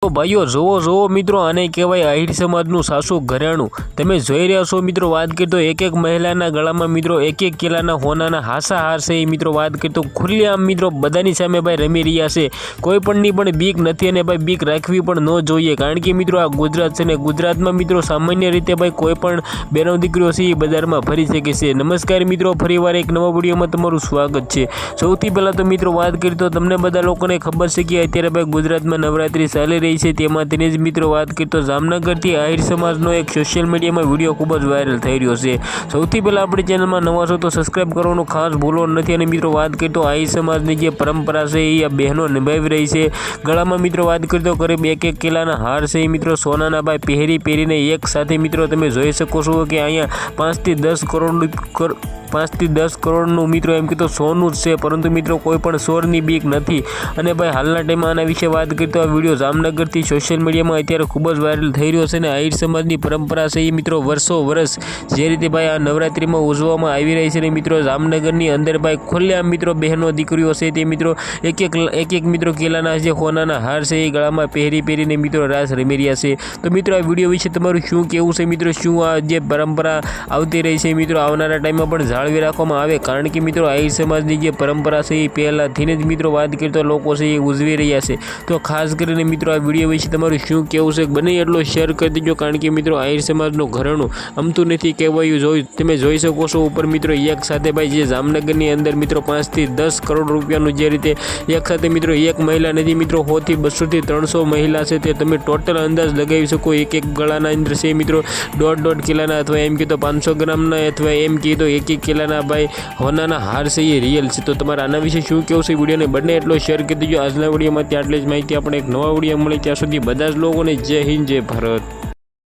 તો ભાઈઓ જોવો મિત્રો, આને કહેવાય આહિર સમાજનું સાસુ ઘરેણું। તમે જોઈ રહ્યા છો મિત્રો, વાત કરતો એક મહિલાના ગળામાં મિત્રો એક કિલ્લાના હોનાના હાસા હાર છે। મિત્રો વાત કરતો ખુલ્લેઆમ મિત્રો બધાની સામે ભાઈ રમી રહ્યા છે। કોઈ પણની પણ બીક નથી અને ભાઈ બીક રાખવી પણ ન જોઈએ, કારણ કે મિત્રો આ ગુજરાત છે ને ગુજરાતમાં મિત્રો સામાન્ય રીતે ભાઈ કોઈ પણ બેનો દીકરીઓ છે એ બજારમાં ફરી શકે છે। નમસ્કાર મિત્રો, ફરીવાર એક નવા વિડીયોમાં તમારું સ્વાગત છે। સૌથી પહેલાં તો મિત્રો વાત કરીએ તો તમને બધા લોકોને ખબર છે કે અત્યારે ભાઈ ગુજરાતમાં નવરાત્રી ચાલી રહી છે। તેમાં તેની જ મિત્રો વાત કરીએ તો જામનગરથી આહિર સમાજનો એક સોશિયલ મીડિયામાં વિડીયો ખૂબ જ વાયરલ થઈ રહ્યો છે। સૌથી પહેલાં આપણી ચેનલમાં નવા છો તો સબસ્ક્રાઈબ કરવાનું ખાસ ભૂલો નથી। અને મિત્રો વાત કરીએ તો આહિર સમાજની જે પરંપરા છે એ આ બહેનો નિભાવી રહી છે। ગળામાં મિત્રો વાત કરીએ તો કરીબ એક કિલ્લાના હાર છે એ મિત્રો સોનાના ભાઈ પહેરીને એક સાથે મિત્રો તમે જોઈ શકો છો કે અહીંયા 5 થી 10 કરોડનું મિત્રો એમ કીધું સોનું જ છે, પરંતુ મિત્રો કોઈ પણ ચોરની બીક નથી। અને ભાઈ હાલના ટાઈમમાં આના વિશે વાત કરીએ તો આ વિડીયો જામનગરથી સોશિયલ મીડિયામાં અત્યારે ખૂબ જ વાયરલ થઈ રહ્યો છે। અને આહિર સમાજની પરંપરા છે એ મિત્રો વર્ષ જે રીતે ભાઈ આ નવરાત્રિમાં ઉજવવામાં આવી રહી છે ને મિત્રો જામનગરની અંદર ભાઈ ખુલ્લેઆમ મિત્રો બહેનો દીકરીઓ છે તે મિત્રો એક મિત્રો કિલ્લાના જે હોનાના હાર છે એ ગળામાં પહેરીને મિત્રો રાસ રમી રહ્યા છે। તો મિત્રો આ વિડીયો વિશે તમારું શું કહેવું છે મિત્રો? શું આ જે પરંપરા આવતી રહી છે મિત્રો આવનારા ટાઈમમાં પણ જાળવી રાખવામાં આવે? કારણ કે મિત્રો આહિર સમાજની જે પરંપરા છે એ પહેલાંથી જ મિત્રો વાત કરીએ તો લોકો છે એ ઉજવી રહ્યા છે। તો ખાસ કરીને મિત્રો આ વિડીયો વિશે તમારું શું કહેવું છે બને એટલો શેર કરી દેજો, કારણ કે મિત્રો આહિર સમાજનું ઘરેણું અમતું નથી કહેવાયું। તમે જોઈ શકો છો ઉપર મિત્રો એક સાથે ભાઈ જે જામનગરની અંદર મિત્રો 5 થી 10 કરોડ રૂપિયાનું જે રીતે એક સાથે મિત્રો એક મહિલા નથી મિત્રો 100 થી 200 થી 300 મહિલા છે તે તમે ટોટલ અંદાજ લગાવી શકો। એક ગળાના અંદર છે મિત્રો 1.5 કિલ્લાના અથવા એમ કીધો 500 ગ્રામના અથવા એમ કીધો એક કિલ્લાના ભાઈ હોનાના હાર છે એ રિયલ છે। તો તમારે આના વિશે શું કહેવું છે વિડીયોને બંને એટલો શેર કરી દેજો। આજના વિડીયોમાં આટલી જ માહિતી, આપણે એક નવા વિડીયો મળે ત્યાં સુધી બધા જ લોકોને જય હિન્દ જય ભારત।